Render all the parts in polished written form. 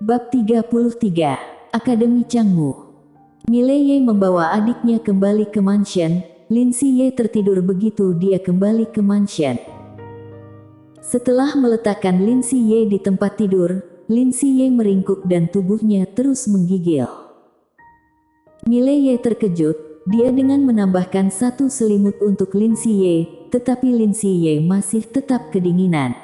Bab 33, Akademi Changmu. Mileye membawa adiknya kembali ke mansion. Lin Siye tertidur begitu dia kembali ke mansion. Setelah meletakkan Lin Siye di tempat tidur, Lin Siye meringkuk dan tubuhnya terus menggigil. Mileye terkejut, dia dengan menambahkan satu selimut untuk Lin Siye, tetapi Lin Siye masih tetap kedinginan.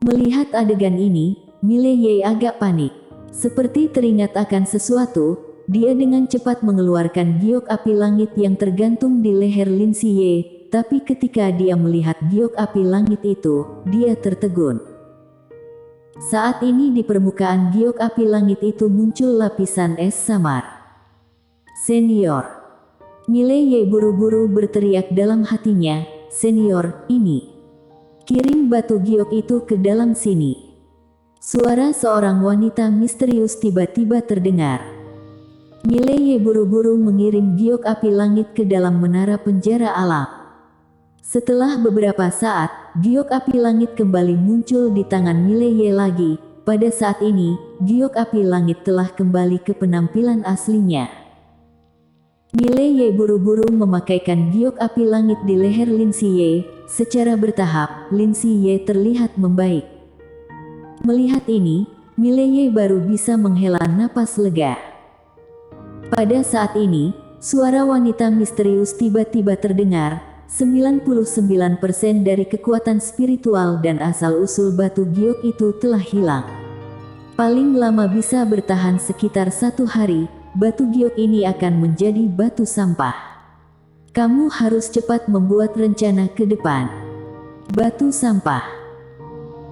Melihat adegan ini, Mileye agak panik. Seperti teringat akan sesuatu, dia dengan cepat mengeluarkan giok api langit yang tergantung di leher Lin Siye, tapi ketika dia melihat giok api langit itu, dia tertegun. Saat ini di permukaan giok api langit itu muncul lapisan es samar. Senior. Mileye buru-buru berteriak dalam hatinya, "Senior, ini. Kirim batu giok itu ke dalam sini." Suara seorang wanita misterius tiba-tiba terdengar. Mileye buru-buru mengirim giok api langit ke dalam menara penjara alam. Setelah beberapa saat, giok api langit kembali muncul di tangan Mileye lagi. Pada saat ini, giok api langit telah kembali ke penampilan aslinya. Mileye buru-buru memakaikan giok api langit di leher Lin Siye. Secara bertahap, Lin Siye terlihat membaik. Melihat ini, Mileye baru bisa menghela napas lega. Pada saat ini, suara wanita misterius tiba-tiba terdengar. 99% dari kekuatan spiritual dan asal-usul batu giok itu telah hilang. Paling lama bisa bertahan sekitar 1 hari, batu giok ini akan menjadi batu sampah. Kamu harus cepat membuat rencana ke depan. Batu sampah.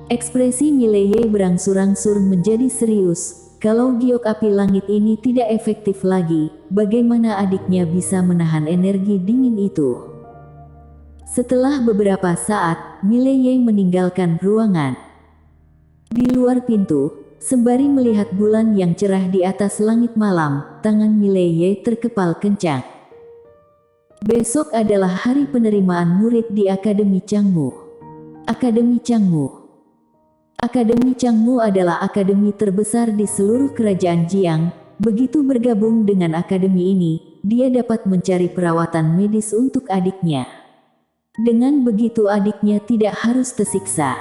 Ekspresi Mileye berangsur-angsur menjadi serius. Kalau giok api langit ini tidak efektif lagi, bagaimana adiknya bisa menahan energi dingin itu? Setelah beberapa saat, Mileye meninggalkan ruangan. Di luar pintu, sembari melihat bulan yang cerah di atas langit malam, tangan Mileye terkepal kencang. Besok adalah hari penerimaan murid di Akademi Changmu. Akademi Changmu. Akademi Changmu adalah akademi terbesar di seluruh kerajaan Jiang. Begitu bergabung dengan akademi ini, dia dapat mencari perawatan medis untuk adiknya. Dengan begitu adiknya tidak harus tersiksa.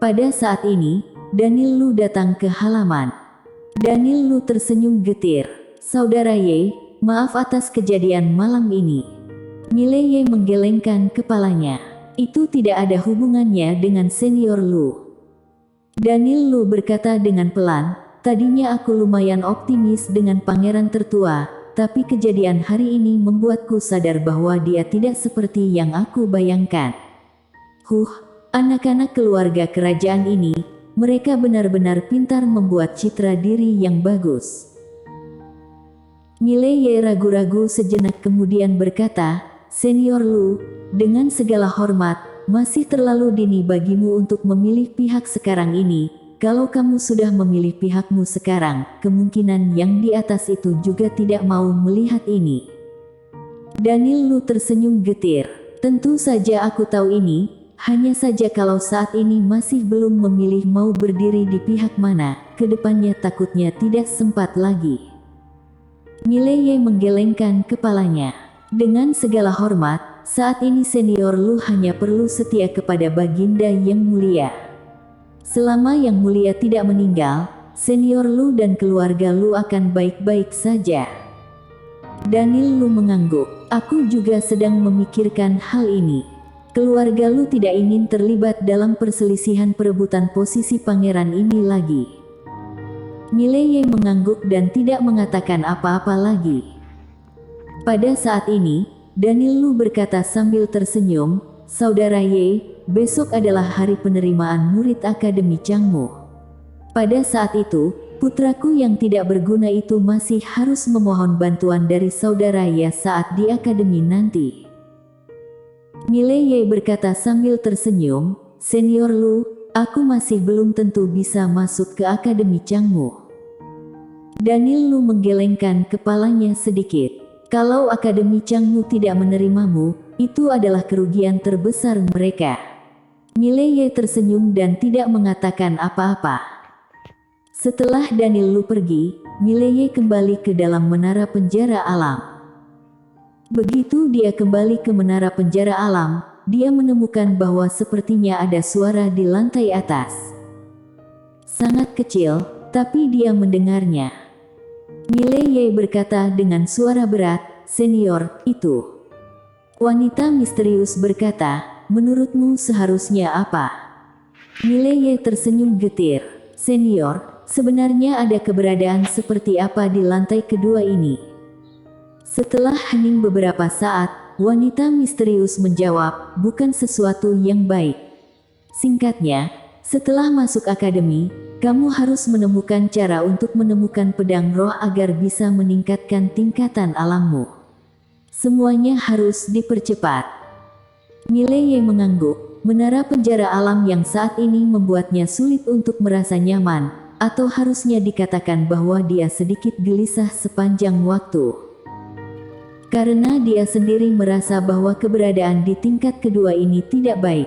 Pada saat ini, Daniel Lu datang ke halaman. Daniel Lu tersenyum getir. "Saudara Ye, maaf atas kejadian malam ini." Mileye menggelengkan kepalanya. Itu tidak ada hubungannya dengan senior Lu. Daniel Lu berkata dengan pelan, "Tadinya aku lumayan optimis dengan pangeran tertua, tapi kejadian hari ini membuatku sadar bahwa dia tidak seperti yang aku bayangkan. Anak-anak keluarga kerajaan ini, mereka benar-benar pintar membuat citra diri yang bagus." Mileye ragu-ragu sejenak kemudian berkata, "Senior Lu, dengan segala hormat, masih terlalu dini bagimu untuk memilih pihak sekarang ini. Kalau kamu sudah memilih pihakmu sekarang, kemungkinan yang di atas itu juga tidak mau melihat ini." Daniel Lu tersenyum getir. "Tentu saja aku tahu ini, hanya saja kalau saat ini masih belum memilih mau berdiri di pihak mana, kedepannya takutnya tidak sempat lagi." Mileye menggelengkan kepalanya. "Dengan segala hormat, saat ini senior Lu hanya perlu setia kepada Baginda yang mulia. Selama yang mulia tidak meninggal, senior Lu dan keluarga Lu akan baik-baik saja." Daniel Lu mengangguk. "Aku juga sedang memikirkan hal ini. Keluarga Lu tidak ingin terlibat dalam perselisihan perebutan posisi pangeran ini lagi." Mileye mengangguk dan tidak mengatakan apa-apa lagi. Pada saat ini, Daniel Lu berkata sambil tersenyum, "Saudara Ye, besok adalah hari penerimaan murid Akademi Changmu. Pada saat itu, putraku yang tidak berguna itu masih harus memohon bantuan dari saudara Ye saat di akademi nanti." Mileye berkata sambil tersenyum, "Senior Lu, aku masih belum tentu bisa masuk ke Akademi Changmu." Daniel Lu menggelengkan kepalanya sedikit. "Kalau Akademi Changmu tidak menerimamu, itu adalah kerugian terbesar mereka." Mileye tersenyum dan tidak mengatakan apa-apa. Setelah Daniel Lu pergi, Mileye kembali ke dalam menara penjara alam. Begitu dia kembali ke menara penjara alam, dia menemukan bahwa sepertinya ada suara di lantai atas. Sangat kecil, tapi dia mendengarnya. Mileye berkata dengan suara berat, "Senior, itu." Wanita misterius berkata, "Menurutmu seharusnya apa?" Mileye tersenyum getir. "Senior, sebenarnya ada keberadaan seperti apa di lantai kedua ini?" Setelah hening beberapa saat, wanita misterius menjawab, "Bukan sesuatu yang baik." Singkatnya, setelah masuk akademi, kamu harus menemukan cara untuk menemukan pedang roh agar bisa meningkatkan tingkatan alammu. Semuanya harus dipercepat. Mileye mengangguk. Menara penjara alam yang saat ini membuatnya sulit untuk merasa nyaman, atau harusnya dikatakan bahwa dia sedikit gelisah sepanjang waktu. Karena dia sendiri merasa bahwa keberadaan di tingkat kedua ini tidak baik.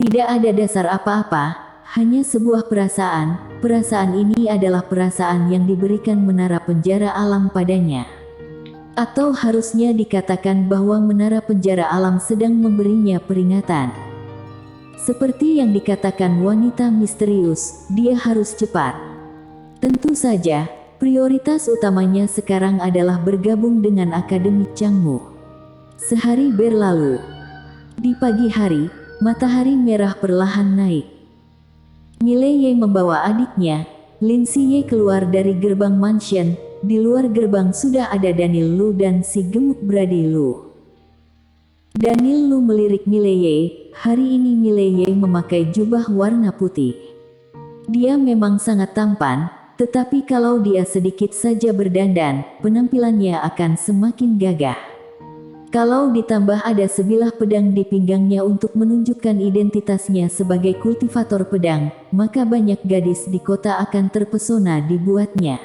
Tidak ada dasar apa-apa, hanya sebuah perasaan. Perasaan ini adalah perasaan yang diberikan menara penjara alam padanya. Atau harusnya dikatakan bahwa menara penjara alam sedang memberinya peringatan. Seperti yang dikatakan wanita misterius, dia harus cepat. Tentu saja, prioritas utamanya sekarang adalah bergabung dengan Akademi Changmu. Sehari berlalu. Di pagi hari, matahari merah perlahan naik. Mileye membawa adiknya, Lin Siye, keluar dari gerbang mansion. Di luar gerbang sudah ada Daniel Lu dan si gemuk Brady Lu. Daniel Lu melirik Mileye. Hari ini Mileye memakai jubah warna putih. Dia memang sangat tampan, tetapi kalau dia sedikit saja berdandan, penampilannya akan semakin gagah. Kalau ditambah ada sebilah pedang di pinggangnya untuk menunjukkan identitasnya sebagai kultivator pedang, maka banyak gadis di kota akan terpesona dibuatnya.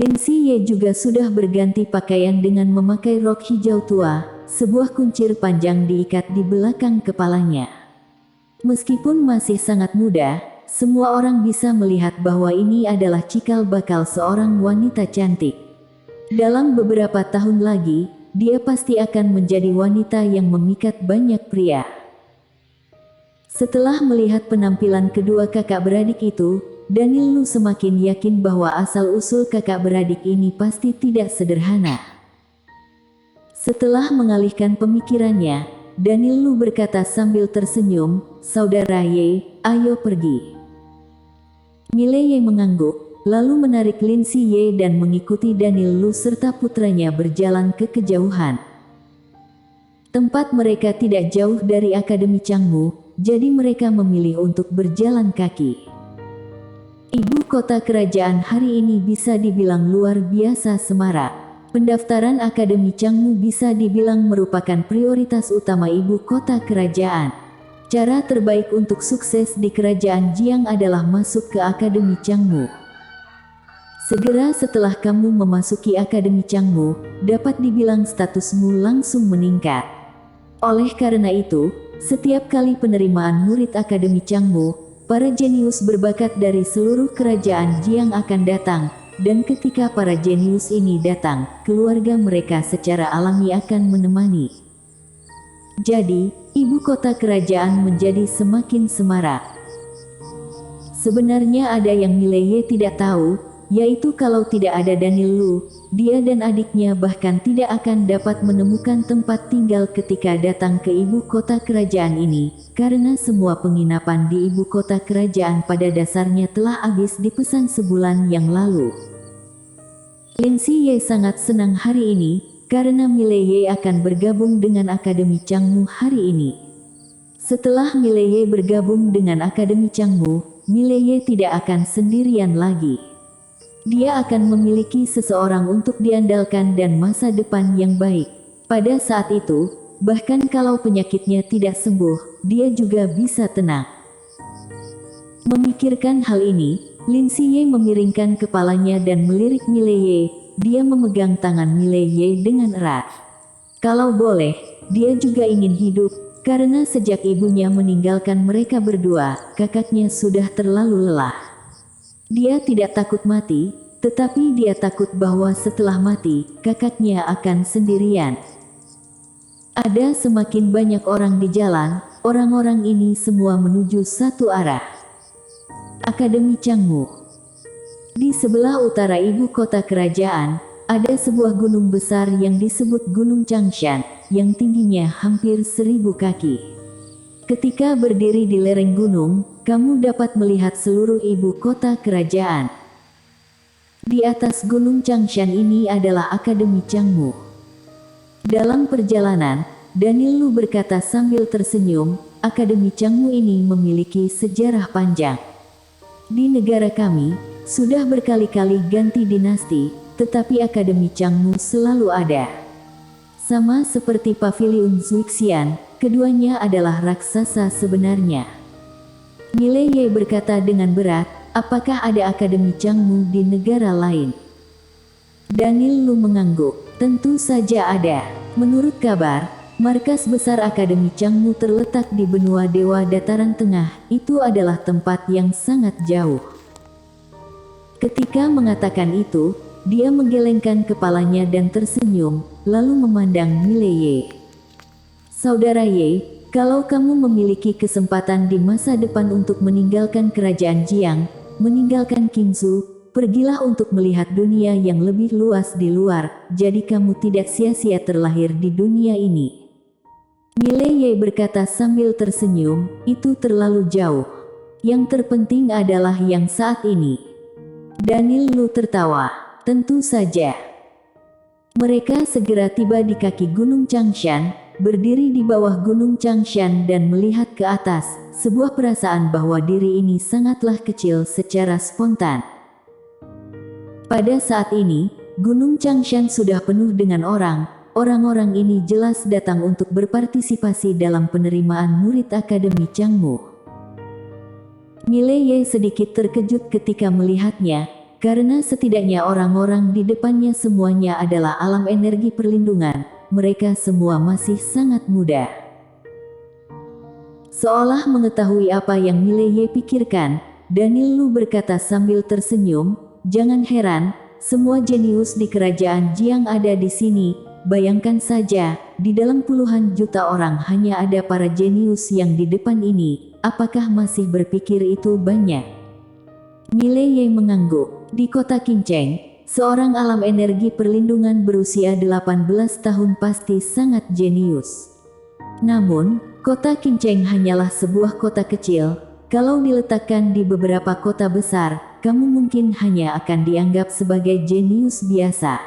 Lin Siye juga sudah berganti pakaian dengan memakai rok hijau tua, sebuah kuncir panjang diikat di belakang kepalanya. Meskipun masih sangat muda, semua orang bisa melihat bahwa ini adalah cikal bakal seorang wanita cantik. Dalam beberapa tahun lagi, dia pasti akan menjadi wanita yang memikat banyak pria. Setelah melihat penampilan kedua kakak beradik itu, Daniel Lu semakin yakin bahwa asal-usul kakak beradik ini pasti tidak sederhana. Setelah mengalihkan pemikirannya, Daniel Lu berkata sambil tersenyum, "Saudara Ye, ayo pergi." Mileye mengangguk, lalu menarik Lin Siye dan mengikuti Daniel Lu serta putranya berjalan ke kejauhan. Tempat mereka tidak jauh dari Akademi Changmu, jadi mereka memilih untuk berjalan kaki. Ibu kota kerajaan hari ini bisa dibilang luar biasa semarak. Pendaftaran Akademi Changmu bisa dibilang merupakan prioritas utama ibu kota kerajaan. Cara terbaik untuk sukses di kerajaan Jiang adalah masuk ke Akademi Changmu. Segera setelah kamu memasuki Akademi Changmu, dapat dibilang statusmu langsung meningkat. Oleh karena itu, setiap kali penerimaan murid Akademi Changmu, para jenius berbakat dari seluruh kerajaan Jiang akan datang, dan ketika para jenius ini datang, keluarga mereka secara alami akan menemani. Jadi, ibu kota kerajaan menjadi semakin semarak. Sebenarnya ada yang Mileye tidak tahu, yaitu kalau tidak ada Daniel Lu, dia dan adiknya bahkan tidak akan dapat menemukan tempat tinggal ketika datang ke ibu kota kerajaan ini, karena semua penginapan di ibu kota kerajaan pada dasarnya telah habis dipesan sebulan yang lalu. Lin Siye sangat senang hari ini, karena Mileye akan bergabung dengan Akademi Changmu hari ini. Setelah Mileye bergabung dengan Akademi Changmu, Mileye tidak akan sendirian lagi. Dia akan memiliki seseorang untuk diandalkan dan masa depan yang baik. Pada saat itu, bahkan kalau penyakitnya tidak sembuh, dia juga bisa tenang. Memikirkan hal ini, Lin Siye memiringkan kepalanya dan melirik Mileye. Dia memegang tangan Mileye dengan erat. Kalau boleh, dia juga ingin hidup, Karena sejak ibunya meninggalkan mereka berdua, kakaknya sudah terlalu lelah. Dia tidak takut mati, tetapi dia takut bahwa setelah mati, kakaknya akan sendirian. Ada semakin banyak orang di jalan, orang-orang ini semua menuju satu arah. Akademi Changmu. Di sebelah utara ibu kota kerajaan, ada sebuah gunung besar yang disebut Gunung Changshan, yang tingginya hampir 1000 kaki. Ketika berdiri di lereng gunung, kamu dapat melihat seluruh ibu kota kerajaan. Di atas Gunung Changshan ini adalah Akademi Changmu. Dalam perjalanan, Daniel Lu berkata sambil tersenyum, Akademi Changmu ini memiliki sejarah panjang. Di negara kami, sudah berkali-kali ganti dinasti, tetapi Akademi Changmu selalu ada. Sama seperti Paviliun Zuixian, keduanya adalah raksasa sebenarnya. Mile Ye berkata dengan berat, apakah ada Akademi Changmu di negara lain? Daniel Lu mengangguk, tentu saja ada. Menurut kabar, markas besar Akademi Changmu terletak di benua Dewa Dataran Tengah, itu adalah tempat yang sangat jauh. Ketika mengatakan itu, dia menggelengkan kepalanya dan tersenyum, lalu memandang Mile Ye. Saudara Ye, kalau kamu memiliki kesempatan di masa depan untuk meninggalkan kerajaan Jiang, meninggalkan Qingzhou, pergilah untuk melihat dunia yang lebih luas di luar, jadi kamu tidak sia-sia terlahir di dunia ini. Mile Ye berkata sambil tersenyum, itu terlalu jauh. Yang terpenting adalah yang saat ini. Daniel Lu tertawa. Tentu saja. Mereka segera tiba di kaki Gunung Changshan, berdiri di bawah Gunung Changshan dan melihat ke atas, sebuah perasaan bahwa diri ini sangatlah kecil secara spontan. Pada saat ini, Gunung Changshan sudah penuh dengan orang-orang ini jelas datang untuk berpartisipasi dalam penerimaan murid Akademi Changmu. Mile Ye sedikit terkejut ketika melihatnya, karena setidaknya orang-orang di depannya semuanya adalah alam energi perlindungan, mereka semua masih sangat muda. Seolah mengetahui apa yang Mile Ye pikirkan, Daniel Lu berkata sambil tersenyum, jangan heran, semua jenius di kerajaan Jiang ada di sini, bayangkan saja, di dalam puluhan juta orang hanya ada para jenius yang di depan ini, apakah masih berpikir itu banyak? Mile Ye mengangguk. Di kota Qingcheng, seorang alam energi perlindungan berusia 18 tahun pasti sangat jenius. Namun, kota Qingcheng hanyalah sebuah kota kecil. Kalau diletakkan di beberapa kota besar, kamu mungkin hanya akan dianggap sebagai jenius biasa.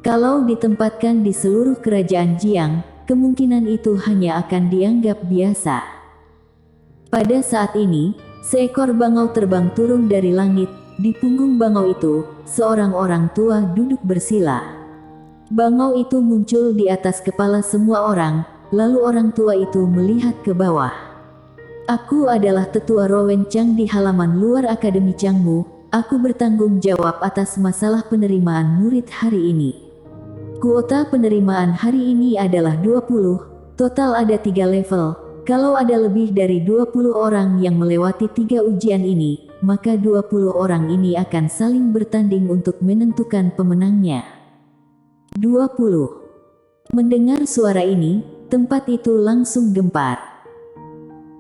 Kalau ditempatkan di seluruh kerajaan Jiang, kemungkinan itu hanya akan dianggap biasa. Pada saat ini, seekor bangau terbang turun dari langit. Di punggung bangau itu, seorang orang tua duduk bersila. Bangau itu muncul di atas kepala semua orang, lalu orang tua itu melihat ke bawah. Aku adalah tetua Rowen Chang di halaman luar Akademi Changmu, aku bertanggung jawab atas masalah penerimaan murid hari ini. Kuota penerimaan hari ini adalah 20, total ada 3 level. Kalau ada lebih dari 20 orang yang melewati 3 ujian ini, maka 20 orang ini akan saling bertanding untuk menentukan pemenangnya. 20. Mendengar suara ini, tempat itu langsung gempar.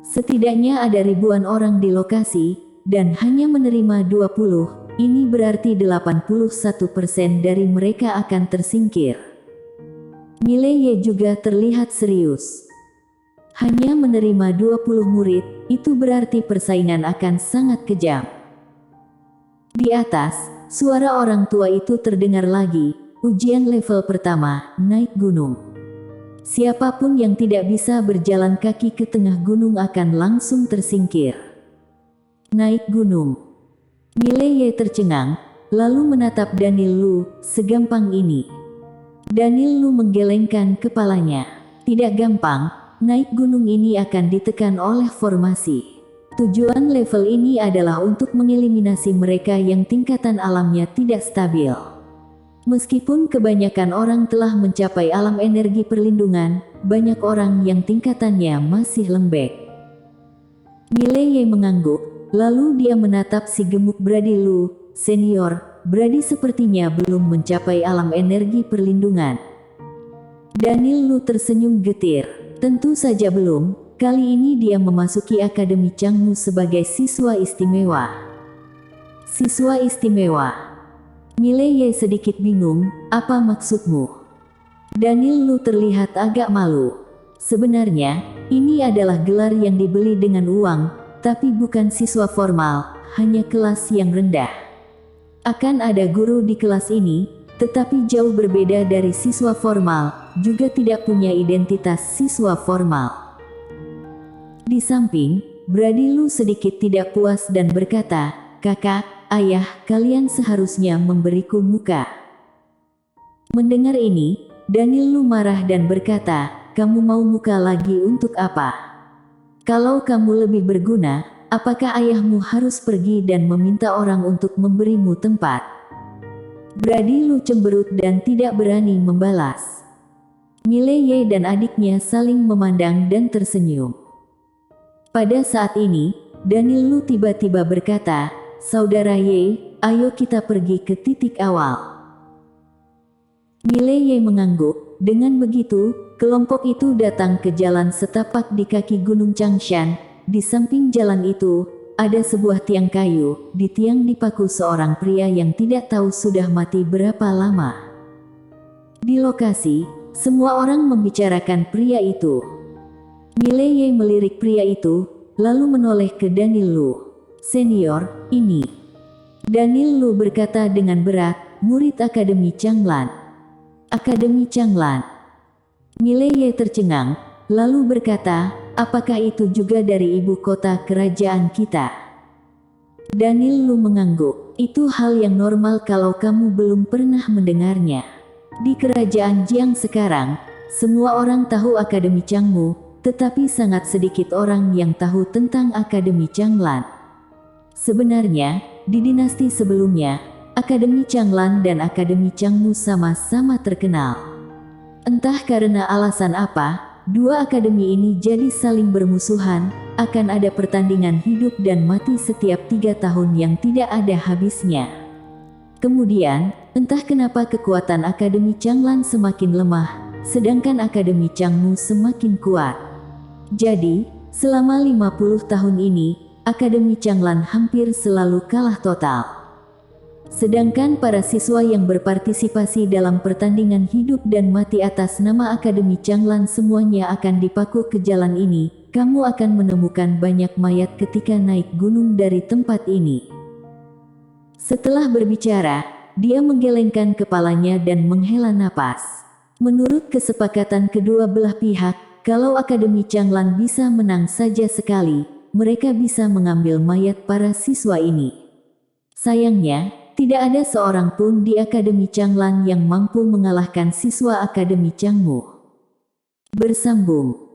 Setidaknya ada ribuan orang di lokasi, dan hanya menerima 20, ini berarti 81% dari mereka akan tersingkir. Mile Ye juga terlihat serius. Hanya menerima 20 murid, itu berarti persaingan akan sangat kejam. Di atas, suara orang tua itu terdengar lagi, ujian level pertama, naik gunung. Siapapun yang tidak bisa berjalan kaki ke tengah gunung akan langsung tersingkir. Naik gunung. Mile Ye tercengang, lalu menatap Daniel Lu, segampang ini. Daniel Lu menggelengkan kepalanya. Tidak gampang. Naik gunung ini akan ditekan oleh formasi. Tujuan level ini adalah untuk mengeliminasi mereka yang tingkatan alamnya tidak stabil. Meskipun kebanyakan orang telah mencapai alam energi perlindungan, banyak orang yang tingkatannya masih lembek. Mileye mengangguk, lalu dia menatap si gemuk Brady Lu, senior. Brady sepertinya belum mencapai alam energi perlindungan. Daniel Lu tersenyum getir. Tentu saja belum, kali ini dia memasuki Akademi Changmu sebagai siswa istimewa. Siswa istimewa. Mileye sedikit bingung, apa maksudmu? Daniel Lu terlihat agak malu. Sebenarnya, ini adalah gelar yang dibeli dengan uang, tapi bukan siswa formal, hanya kelas yang rendah. Akan ada guru di kelas ini, tetapi jauh berbeda dari siswa formal, juga tidak punya identitas siswa formal. Di samping, Brady Lu sedikit tidak puas dan berkata, "Kakak, ayah, kalian seharusnya memberiku muka." Mendengar ini, Daniel Lu marah dan berkata, "Kamu mau muka lagi untuk apa? Kalau kamu lebih berguna, apakah ayahmu harus pergi dan meminta orang untuk memberimu tempat?" Brady Lu cemberut dan tidak berani membalas. Mileye dan adiknya saling memandang dan tersenyum. Pada saat ini, Daniel Lu tiba-tiba berkata, "Saudara Ye, ayo kita pergi ke titik awal." Mileye mengangguk. Dengan begitu, kelompok itu datang ke jalan setapak di kaki Gunung Changshan. Di samping jalan itu, ada sebuah tiang kayu. Di tiang dipaku seorang pria yang tidak tahu sudah mati berapa lama. Di lokasi, semua orang membicarakan pria itu. Mileye melirik pria itu, lalu menoleh ke Daniel Lu. "Senior, ini." Daniel Lu berkata dengan berat, "Murid Akademi Changlan." "Akademi Changlan." Mileye tercengang, lalu berkata, "Apakah itu juga dari ibu kota kerajaan kita?" Daniel Lu mengangguk, "Itu hal yang normal kalau kamu belum pernah mendengarnya. Di kerajaan Jiang sekarang, semua orang tahu Akademi Changmu, tetapi sangat sedikit orang yang tahu tentang Akademi Changlan. Sebenarnya, di dinasti sebelumnya, Akademi Changlan dan Akademi Changmu sama-sama terkenal. Entah karena alasan apa, dua akademi ini jadi saling bermusuhan, akan ada pertandingan hidup dan mati setiap 3 tahun yang tidak ada habisnya. Kemudian, entah kenapa kekuatan Akademi Changlan semakin lemah, sedangkan Akademi Changmu semakin kuat. Jadi, selama 50 tahun ini, Akademi Changlan hampir selalu kalah total. Sedangkan para siswa yang berpartisipasi dalam pertandingan hidup dan mati atas nama Akademi Changlan semuanya akan dipaku ke jalan ini. Kamu akan menemukan banyak mayat ketika naik gunung dari tempat ini." Setelah berbicara, dia menggelengkan kepalanya dan menghela napas. Menurut kesepakatan kedua belah pihak, kalau Akademi Changlan bisa menang saja sekali, mereka bisa mengambil mayat para siswa ini. Sayangnya, tidak ada seorang pun di Akademi Changlan yang mampu mengalahkan siswa Akademi Changmu. Bersambung.